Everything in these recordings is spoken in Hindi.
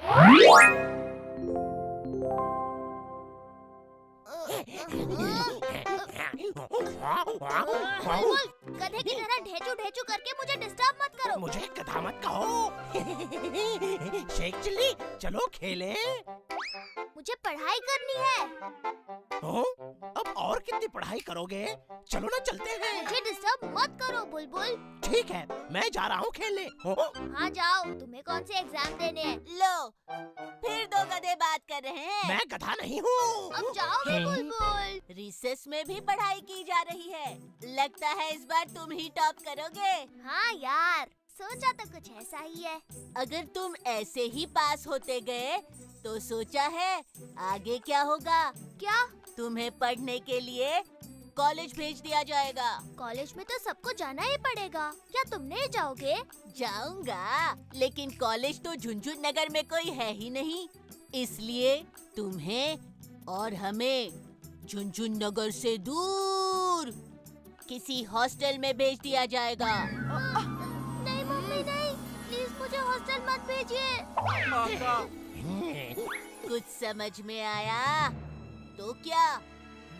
बुलबुल, गधे की तरह ढेचू ढेचू करके मुझे डिस्टर्ब मत करो। मुझे गधा मत कहो। शेख चिल्ली, चलो खेले। मुझे पढ़ाई करनी है। हो? अब और कितनी पढ़ाई करोगे? चलो ना चलते हैं। मुझे डिस्टर्ब मत करो बुलबुल। ठीक है, मैं जा रहा हूँ खेलने। हो? हाँ जाओ, तुम्हें कौन से एग्जाम देने हैं? लो, फिर दो गधे बात कर रहे हैं। मैं गधा नहीं हूँ। अब जाओगे बुलबुल? रिसेस में भी पढ़ाई की जा रही है। लगता है इस बार तुम ही टॉप करोगे। हाँ यार, सोचा तो कुछ ऐसा ही है। अगर तुम ऐसे ही पास होते गए तो सोचा है आगे क्या होगा? क्या? तुम्हें पढ़ने के लिए कॉलेज भेज दिया जाएगा। कॉलेज में तो सबको जाना ही पड़ेगा। क्या तुम नहीं जाओगे? जाऊंगा, लेकिन कॉलेज तो झुंझुन नगर में कोई है ही नहीं, इसलिए तुम्हें और हमें झुंझुन नगर से दूर किसी हॉस्टल में भेज दिया जाएगा। नहीं मम्मी नहीं, प्लीज मुझे हॉस्टल मत भेजिए। कुछ समझ में आया? तो क्या,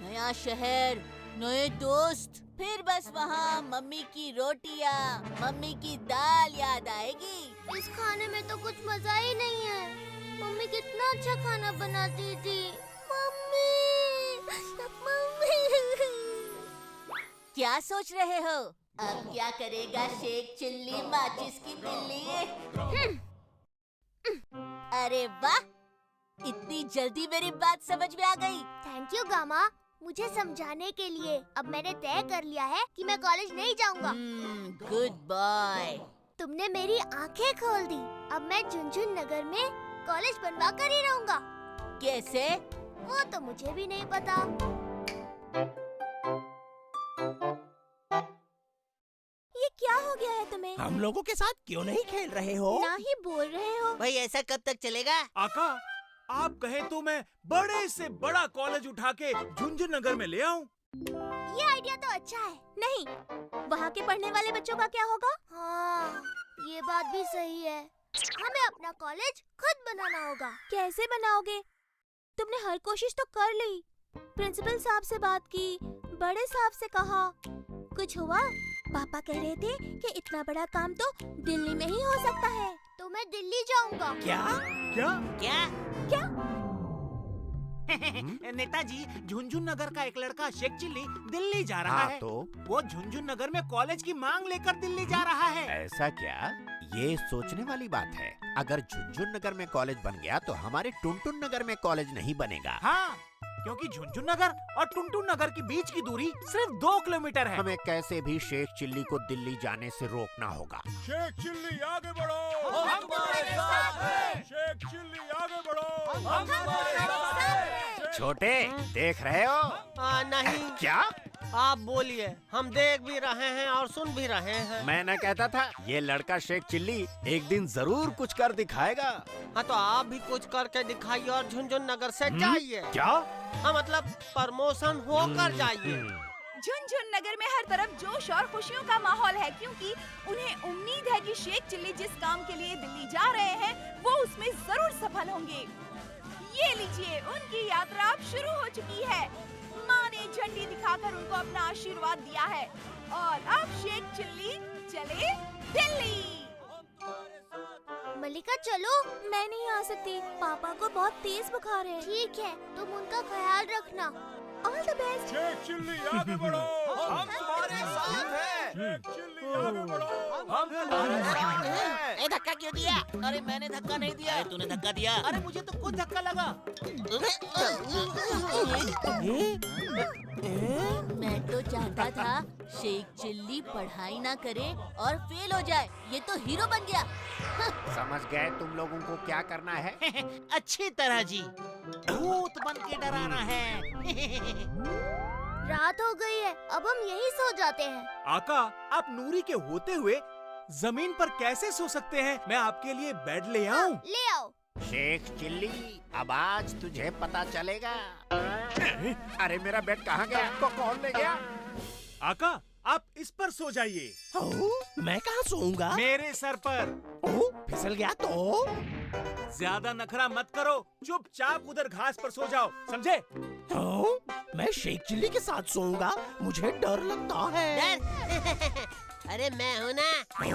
नया शहर, नए दोस्त, फिर बस वहाँ मम्मी की रोटियाँ, मम्मी की दाल याद आएगी। इस खाने में तो कुछ मजा ही नहीं है। मम्मी कितना अच्छा खाना बनाती थी। Mummy, mummy. क्या सोच रहे हो? अब क्या करेगा शेख चिल्ली माचिस की बिल्ली? अरे वाह, इतनी जल्दी मेरी बात समझ में आ गई। थैंक यू गामा, मुझे समझाने के लिए। अब मैंने तय कर लिया है कि मैं कॉलेज नहीं जाऊंगा। Good boy. तुमने मेरी आंखें खोल दी। अब मैं झुंझुन नगर में कॉलेज बनवा कर ही रहूंगा। कैसे? वो तो मुझे भी नहीं पता। ये क्या हो गया है तुम्हें? हम लोगों के साथ क्यों नहीं खेल रहे हो? ना ही बोल रहे हो। भाई ऐसा कब तक चलेगा? आका, आप कहें तो मैं बड़े से बड़ा कॉलेज उठा के झुंझुन नगर में ले आऊं। ये आइडिया तो अच्छा है। नहीं, वहाँ के पढ़ने वाले बच्चों का क्या होगा? हाँ, ये बात भी सही है। हमें अपना कॉलेज खुद बनाना होगा। कैसे बनाओगे? तुमने हर कोशिश तो कर ली। प्रिंसिपल साहब से बात की, बड़े साहब से कहा, कुछ हुआ? पापा कह रहे थे कि इतना बड़ा काम तो दिल्ली में ही हो सकता है। तो मैं दिल्ली जाऊंगा। क्या? क्या? क्या? क्या? नेताजी, झुंझुन नगर का एक लड़का शेख चिल्ली दिल्ली जा रहा है। तो वो झुंझुन नगर में कॉलेज की मांग लेकर दिल्ली जा रहा है। ऐसा क्या? ये सोचने वाली बात है। अगर झुंझुन नगर में कॉलेज बन गया तो हमारे टुनटुन नगर में कॉलेज नहीं बनेगा। हाँ, क्योंकि झुंझुन नगर और टुनटुन नगर के बीच की दूरी सिर्फ 2 किलोमीटर है। हमें कैसे भी शेख चिल्ली को दिल्ली जाने से रोकना होगा। शेख चिल्ली आगे बढ़ो, हम तुम्हारे साथ हैं। शेख चिल्ली आगे बढ़ो, हम तुम्हारे साथ हैं। छोटे, देख रहे हो? नहीं, क्या? आप बोलिए, हम देख भी रहे हैं और सुन भी रहे हैं। मैं न कहता था ये लड़का शेख चिल्ली एक दिन जरूर कुछ कर दिखाएगा। हाँ, तो आप भी कुछ करके दिखाइए और झुंझुन नगर से जाइए। क्या? हाँ, मतलब प्रमोशन होकर जाइए। झुंझुन नगर में हर तरफ जोश और खुशियों का माहौल है, क्योंकि उन्हें उम्मीद है कि शेख चिल्ली जिस काम के लिए दिल्ली जा रहे हैं वो उसमें जरूर सफल होंगे। ये लीजिए, उनकी यात्रा अब शुरू हो चुकी है। माँ ने झंडी दिखाकर उनको अपना आशीर्वाद दिया है और अब शेख चिल्ली चले दिल्ली। मलिका चलो। मैं नहीं आ सकती, पापा को बहुत तेज बुखार है। ठीक है, तुम उनका ख्याल रखना। All the best. Sheikh Chilli आगे बढ़ो, हम तुम्हारे साथ हैं। शेख चिल्ली आगे बढ़ो, हम तुम्हारे साथ हैं। ए, धक्का क्यों दिया? अरे मैंने धक्का नहीं दिया। तूने धक्का दिया। अरे मुझे तो खुद धक्का लगा। मैं तो चाहता था शेख चिल्ली पढ़ाई ना करे और फेल हो जाए। ये तो हीरो बन गया। समझ गए तुम लोगों को क्या करना है? अच्छी तरह जी, भूत बन के डराना है। रात हो गई है, अब हम यहीं सो जाते हैं। आका, आप नूरी के होते हुए जमीन पर कैसे सो सकते हैं? मैं आपके लिए बेड ले आऊं? ले आओ। शेख चिल्ली, अब आज तुझे पता चलेगा। अरे मेरा बेड कहाँ गया? कौन ले गया? आका, आप इस पर सो जाइए। ओ, मैं कहाँ सोऊंगा? मेरे सर पर। ओ, फिसल गया तो? ज्यादा नखरा मत करो, चुपचाप उधर घास पर सो जाओ, समझे? ओ, मैं शेख चिल्ली के साथ सोऊंगा, मुझे डर लगता है। डर? अरे मैं हूँ ना।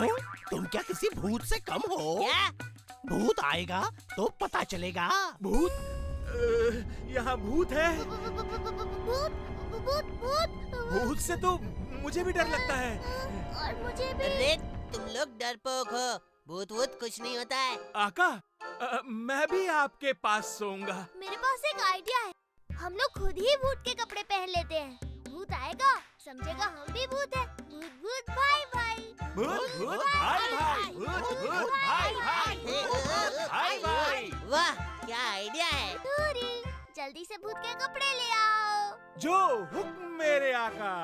ओ, तुम क्या किसी भूत से कम हो? क्या? भूत आएगा तो पता चलेगा। भूत? यहाँ भूत है? भूत भूत भूत भूत से तो मुझे भी डर लगता है। और मुझे भी। अरे तुम लोग डरपोक हो, भूत वूत कुछ नहीं होता है। आका, मैं भी आपके पास सोऊंगा। मेरे पास एक आइडिया है, हम लोग खुद ही भूत के कपड़े पहन लेते हैं। भूत आएगा, समझेगा हम भी भूत है। भूत भूत भाई भाई। भूत भूत भाई भाई, भूत भूत भाई भाई, भूत भाई भाई। वाह, क्या आइडिया है। नूरी, जल्दी से भूत के कपड़े ले आओ। जो हुक्म मेरे आका।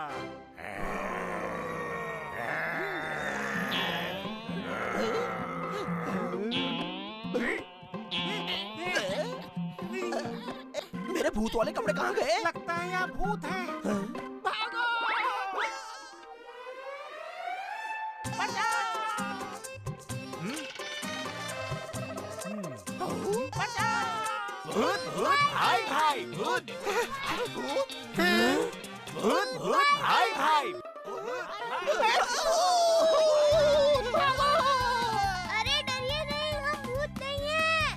मेरे भूत वाले कपड़े कहाँ गए? लगता है यहाँ भूत है। भागो! भूत भूत भाई भाई, भूत भूत भूत भाई भाई। अरे डरिए नहीं, हम भूत नहीं हैं।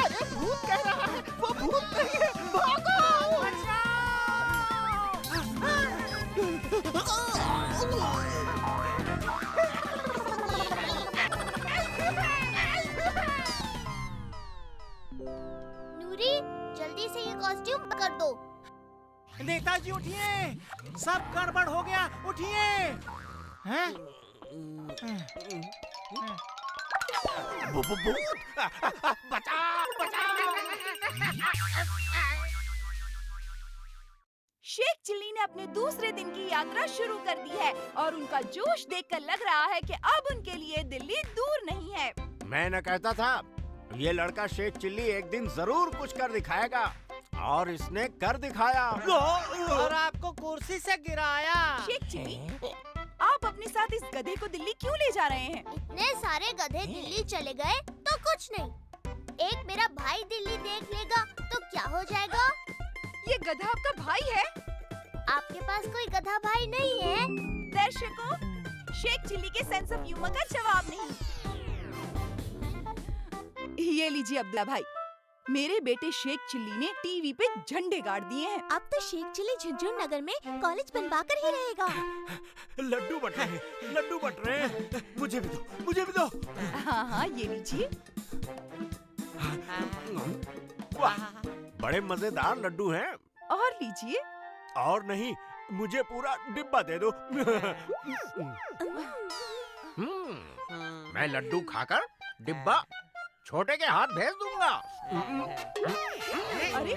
अरे भूत कह रहा है, वो भूत नहीं है, भागो! नूरी, जल्दी से ये कॉस्ट्यूम कर दो। नेताजी उठिए, सब गड़बड़ हो गया, उठिए। हैं? शेख चिल्ली ने अपने दूसरे दिन की यात्रा शुरू कर दी है और उनका जोश देखकर लग रहा है कि अब उनके लिए दिल्ली दूर नहीं है। मैं न कहता था, ये लड़का शेख चिल्ली एक दिन जरूर कुछ कर दिखाएगा, और इसने कर दिखाया। और आपको कुर्सी से गिराया। शेख चिल्ली, आप अपने साथ इस गधे को दिल्ली क्यों ले जा रहे हैं? इतने सारे गधे दिल्ली चले गए तो कुछ नहीं, एक मेरा भाई दिल्ली देख लेगा तो क्या हो जाएगा? ये गधा आपका भाई है? आपके पास कोई गधा भाई नहीं है? दर्शकों, शेख चिल्ली के सेंस ऑफ ह्यूमर का जवाब नहीं। ये लीजिए अब्दुल्ला भाई, मेरे बेटे शेख चिल्ली ने टीवी पे झंडे गाड़ दिए हैं। अब तो शेख चिल्ली झुनझुन नगर में कॉलेज बनवाकर ही रहेगा। लड्डू बट रहे हैं, लड्डू बट रहे हैं। मुझे भी दो, मुझे भी दो। हाँ हाँ, ये लीजिए। वाह, बड़े मजेदार लड्डू हैं। और लीजिए। और नहीं, मुझे पूरा डिब्बा दे दो। मैं लड्डू खाकर डिब्बा छोटे के हाथ भेज दूंगा। अरे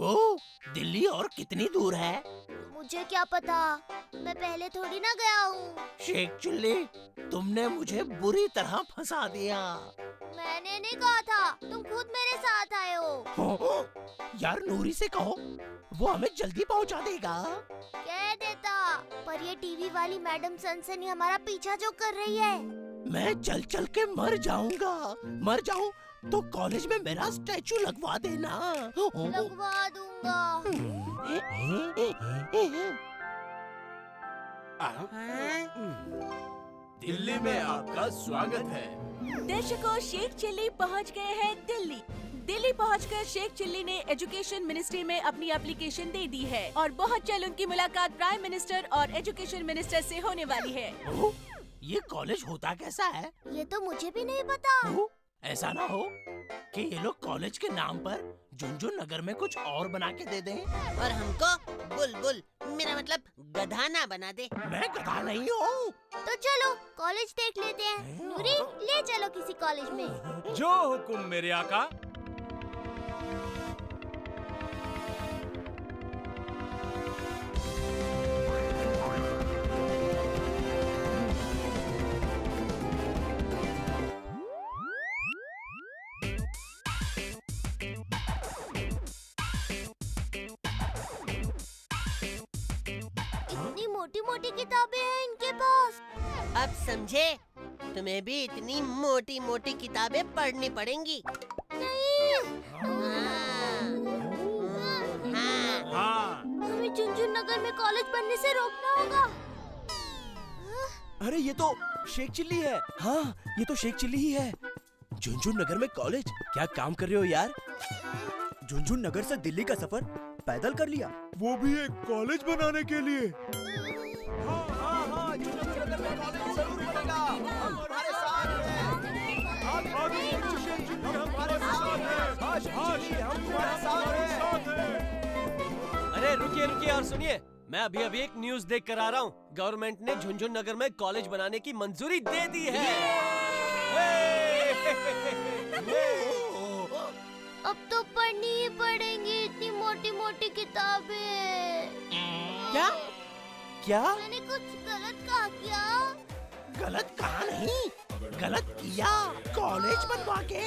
ओ, दिल्ली और कितनी दूर है? मुझे क्या पता, मैं पहले थोड़ी ना गया हूँ। शेख चिल्ली, तुमने मुझे बुरी तरह फंसा दिया। मैंने नहीं कहा था, तुम खुद मेरे साथ आए हो। यार नूरी से कहो, वो हमें जल्दी पहुंचा देगा। कह देता, पर ये टीवी वाली मैडम सनसनी हमारा पीछा जो कर रही है। मैं चल चल के मर जाऊंगा। मर जाऊं तो कॉलेज में मेरा स्टैचू लगवा देना। लगवा दूंगा। दिल्ली में आपका स्वागत है। दर्शकों, शेख चिल्ली पहुंच गए हैं दिल्ली। दिल्ली पहुंचकर शेख चिल्ली ने एजुकेशन मिनिस्ट्री में अपनी एप्लीकेशन दे दी है और बहुत जल्द उनकी मुलाकात प्राइम मिनिस्टर और एजुकेशन मिनिस्टर से होने वाली है। ओह, ये कॉलेज होता कैसा है? ये तो मुझे भी नहीं पता। ओह, ऐसा ना हो कि ये लोग कॉलेज के नाम पर झुनझुन नगर में कुछ और बना के दे दें। और हमको बुलबुल, मेरा मतलब गधा ना बना दे। मैं गधा नहीं हूँ। तो चलो कॉलेज देख लेते हैं। नूरी, ले चलो किसी कॉलेज में। जो हुक्म मेरे आका। मोटी मोटी किताबें हैं इनके पास। अब समझे, तुम्हें भी इतनी मोटी मोटी किताबें पढ़नी पड़ेंगी। हमें झुनझुन नगर में कॉलेज बनने से रोकना होगा। अरे ये तो शेख चिल्ली है। हाँ, ये तो शेख चिल्ली ही है। झुनझुन नगर में कॉलेज? क्या काम कर रहे हो यार? झुनझुन नगर से दिल्ली का सफर पैदल कर लिया, वो भी एक कॉलेज बनाने के लिए। अरे रुकिए रुकिए और सुनिए, मैं अभी अभी एक न्यूज़ देख कर आ रहा हूँ। गवर्नमेंट ने झुनझुन नगर में कॉलेज बनाने की मंजूरी दे दी है। अब तो पढ़नी ही पड़ेंगी इतनी मोटी मोटी किताबें। क्या? क्या? मैंने कुछ गलत कहा क्या? गलत कहा नहीं, गलत किया। कॉलेज बनवा के